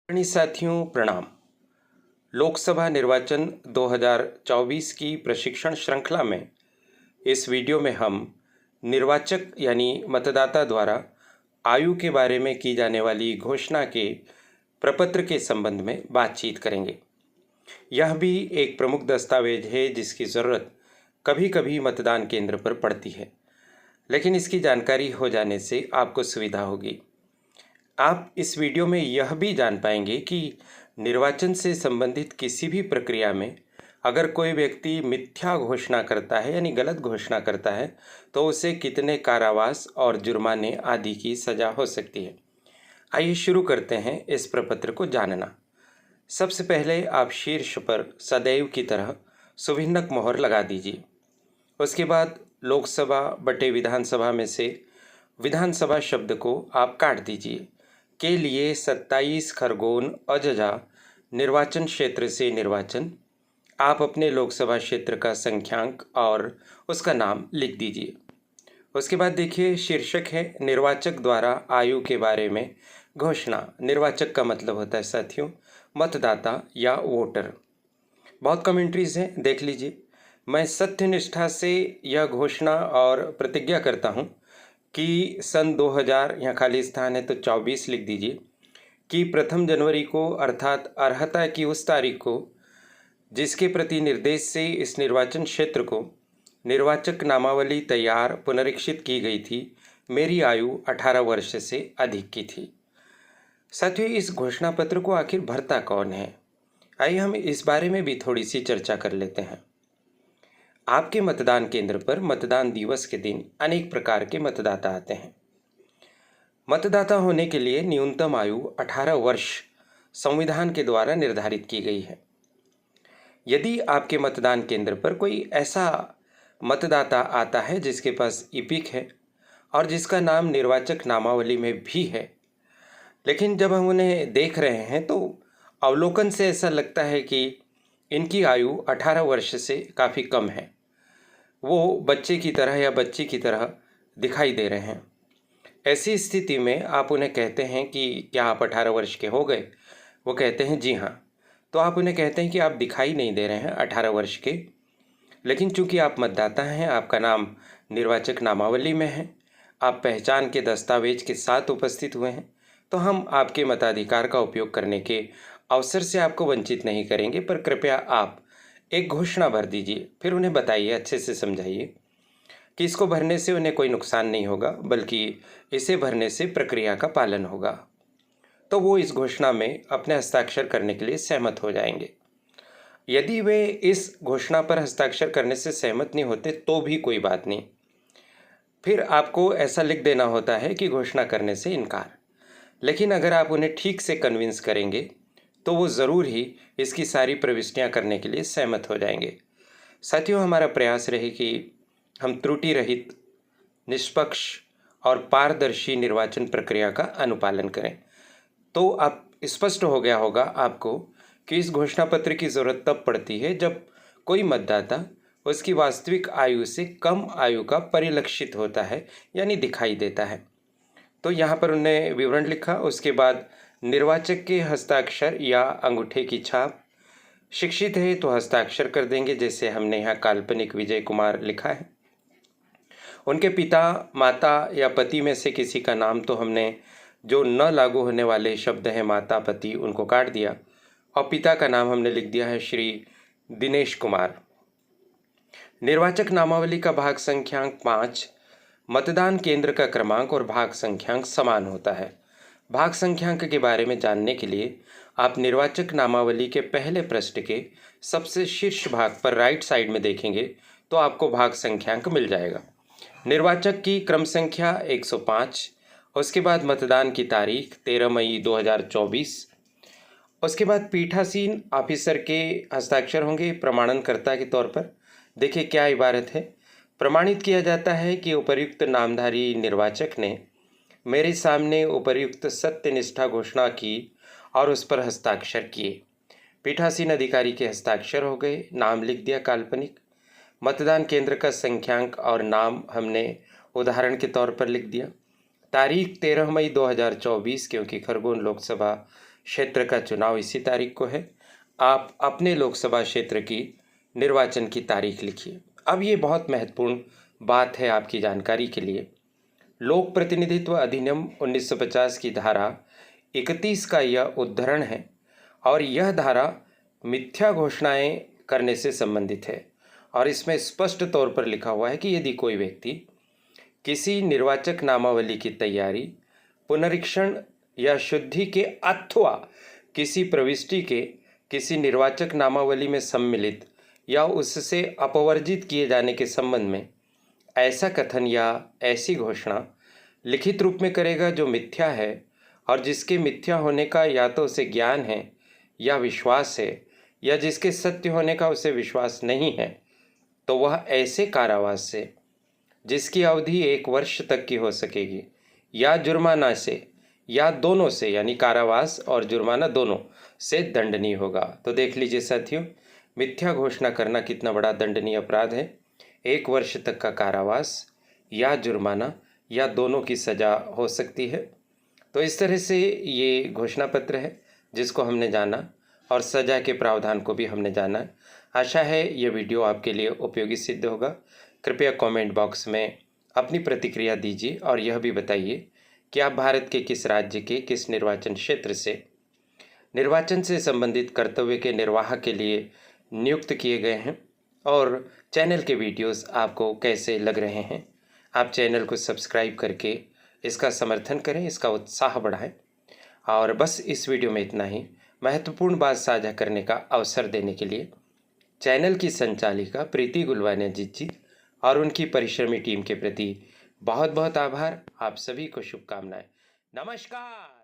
आदरणीय साथियों प्रणाम। लोकसभा निर्वाचन 2024 की प्रशिक्षण श्रृंखला में इस वीडियो में हम निर्वाचक यानी मतदाता द्वारा आयु के बारे में की जाने वाली घोषणा के प्रपत्र के संबंध में बातचीत करेंगे। यह भी एक प्रमुख दस्तावेज है जिसकी ज़रूरत कभी कभी मतदान केंद्र पर पड़ती है, लेकिन इसकी जानकारी हो जाने से आपको सुविधा होगी। आप इस वीडियो में यह भी जान पाएंगे कि निर्वाचन से संबंधित किसी भी प्रक्रिया में अगर कोई व्यक्ति मिथ्या घोषणा करता है यानी गलत घोषणा करता है तो उसे कितने कारावास और जुर्माने आदि की सज़ा हो सकती है। आइए शुरू करते हैं इस प्रपत्र को जानना। सबसे पहले आप शीर्ष पर सदैव की तरह सुभिन्नक मोहर लगा दीजिए। उसके बाद लोकसभा बटे विधानसभा में से विधानसभा शब्द को आप काट दीजिए। के लिए 27 खरगोन अजजा निर्वाचन क्षेत्र से निर्वाचन आप अपने लोकसभा क्षेत्र का संख्यांक और उसका नाम लिख दीजिए। उसके बाद देखिए शीर्षक है निर्वाचक द्वारा आयु के बारे में घोषणा। निर्वाचक का मतलब होता है साथियों मतदाता या वोटर। बहुत कमेंट्रीज हैं, देख लीजिए। मैं सत्यनिष्ठा से यह घोषणा और प्रतिज्ञा करता हूँ कि सन 2000 यहाँ खाली स्थान है तो 24 लिख दीजिए कि 1 जनवरी को अर्थात अर्हता की उस तारीख को जिसके प्रति निर्देश से इस निर्वाचन क्षेत्र को निर्वाचक नामावली तैयार पुनरीक्षित की गई थी, मेरी आयु 18 वर्ष से अधिक की थी। साथियों, इस घोषणा पत्र को आखिर भरता कौन है? आइए हम इस बारे में भी थोड़ी सी चर्चा कर लेते हैं। आपके मतदान केंद्र पर मतदान दिवस के दिन अनेक प्रकार के मतदाता आते हैं। मतदाता होने के लिए न्यूनतम आयु 18 वर्ष संविधान के द्वारा निर्धारित की गई है। यदि आपके मतदान केंद्र पर कोई ऐसा मतदाता आता है जिसके पास ईपिक है और जिसका नाम निर्वाचक नामावली में भी है, लेकिन जब हम उन्हें देख रहे हैं तो अवलोकन से ऐसा लगता है कि इनकी आयु 18 वर्ष से काफ़ी कम है, वो बच्चे की तरह या बच्ची की तरह दिखाई दे रहे हैं। ऐसी स्थिति में आप उन्हें कहते हैं कि क्या आप 18 वर्ष के हो गए? वो कहते हैं जी हाँ। तो आप उन्हें कहते हैं कि आप दिखाई नहीं दे रहे हैं 18 वर्ष के, लेकिन चूंकि आप मतदाता हैं, आपका नाम निर्वाचक नामावली में है, आप पहचान के दस्तावेज के साथ उपस्थित हुए हैं, तो हम आपके मताधिकार का उपयोग करने के अवसर से आपको वंचित नहीं करेंगे। पर कृपया आप एक घोषणा भर दीजिए, फिर उन्हें बताइए, अच्छे से समझाइए कि इसको भरने से उन्हें कोई नुकसान नहीं होगा, बल्कि इसे भरने से प्रक्रिया का पालन होगा। तो वो इस घोषणा में अपने हस्ताक्षर करने के लिए सहमत हो जाएंगे। यदि वे इस घोषणा पर हस्ताक्षर करने से सहमत नहीं होते तो भी कोई बात नहीं, फिर आपको ऐसा लिख देना होता है कि घोषणा करने से इनकार। लेकिन अगर आप उन्हें ठीक से कन्विंस करेंगे तो वो ज़रूर ही इसकी सारी प्रविष्टियां करने के लिए सहमत हो जाएंगे। साथियों, हमारा प्रयास रहे कि हम त्रुटि रहित, निष्पक्ष और पारदर्शी निर्वाचन प्रक्रिया का अनुपालन करें। तो अब स्पष्ट हो गया होगा आपको कि इस घोषणा पत्र की ज़रूरत तब पड़ती है जब कोई मतदाता उसकी वास्तविक आयु से कम आयु का परिलक्षित होता है यानी दिखाई देता है। तो यहाँ पर उन्होंने विवरण लिखा, उसके बाद निर्वाचक के हस्ताक्षर या अंगूठे की छाप, शिक्षित है तो हस्ताक्षर कर देंगे, जैसे हमने यहाँ काल्पनिक विजय कुमार लिखा है। उनके पिता, माता या पति में से किसी का नाम तो हमने जो न लागू होने वाले शब्द हैं माता, पति, उनको काट दिया और पिता का नाम हमने लिख दिया है श्री दिनेश कुमार। निर्वाचक नामावली का भाग संख्यांक 5, मतदान केंद्र का क्रमांक और भाग संख्यांक समान होता है। भाग संख्यांक के बारे में जानने के लिए आप निर्वाचक नामावली के पहले पृष्ठ के सबसे शीर्ष भाग पर राइट साइड में देखेंगे तो आपको भाग संख्यांक मिल जाएगा। निर्वाचक की क्रम संख्या 105, उसके बाद मतदान की तारीख 13 मई 2024, उसके बाद पीठासीन ऑफिसर के हस्ताक्षर होंगे प्रमाणनकर्ता के तौर पर। देखिए क्या इबारत है, प्रमाणित किया जाता है कि उपर्युक्त नामधारी निर्वाचक ने मेरे सामने उपर्युक्त सत्यनिष्ठा घोषणा की और उस पर हस्ताक्षर किए। पीठासीन अधिकारी के हस्ताक्षर हो गए, नाम लिख दिया काल्पनिक, मतदान केंद्र का संख्यांक और नाम हमने उदाहरण के तौर पर लिख दिया, तारीख 13 मई 2024 क्योंकि खरगोन लोकसभा क्षेत्र का चुनाव इसी तारीख को है। आप अपने लोकसभा क्षेत्र की निर्वाचन की तारीख लिखिए। अब ये बहुत महत्वपूर्ण बात है आपकी जानकारी के लिए। लोक प्रतिनिधित्व अधिनियम 1950 की धारा 31 का यह उद्धरण है और यह धारा मिथ्या घोषणाएं करने से संबंधित है और इसमें स्पष्ट तौर पर लिखा हुआ है कि यदि कोई व्यक्ति किसी निर्वाचक नामावली की तैयारी, पुनरीक्षण या शुद्धि के अथवा किसी प्रविष्टि के किसी निर्वाचक नामावली में सम्मिलित या उससे अपवर्जित किए जाने के संबंध में ऐसा कथन या ऐसी घोषणा लिखित रूप में करेगा जो मिथ्या है और जिसके मिथ्या होने का या तो उसे ज्ञान है या विश्वास है या जिसके सत्य होने का उसे विश्वास नहीं है, तो वह ऐसे कारावास से जिसकी अवधि 1 वर्ष तक की हो सकेगी या जुर्माना से या दोनों से, यानी कारावास और जुर्माना दोनों से दंडनीय होगा। तो देख लीजिए साथियों, मिथ्या घोषणा करना कितना बड़ा दंडनीय अपराध है। 1 वर्ष तक का कारावास या जुर्माना या दोनों की सज़ा हो सकती है। तो इस तरह से ये घोषणा पत्र है जिसको हमने जाना और सज़ा के प्रावधान को भी हमने जाना। आशा है ये वीडियो आपके लिए उपयोगी सिद्ध होगा। कृपया कमेंट बॉक्स में अपनी प्रतिक्रिया दीजिए और यह भी बताइए कि आप भारत के किस राज्य के किस निर्वाचन क्षेत्र से निर्वाचन से संबंधित कर्तव्य के निर्वाह के लिए नियुक्त किए गए हैं और चैनल के वीडियोस आपको कैसे लग रहे हैं। आप चैनल को सब्सक्राइब करके इसका समर्थन करें, इसका उत्साह बढ़ाएं। और बस इस वीडियो में इतना ही। महत्वपूर्ण बात साझा करने का अवसर देने के लिए चैनल की संचालिका प्रीति गुलवानिया जी और उनकी परिश्रमी टीम के प्रति बहुत बहुत आभार। आप सभी को शुभकामनाएं। नमस्कार।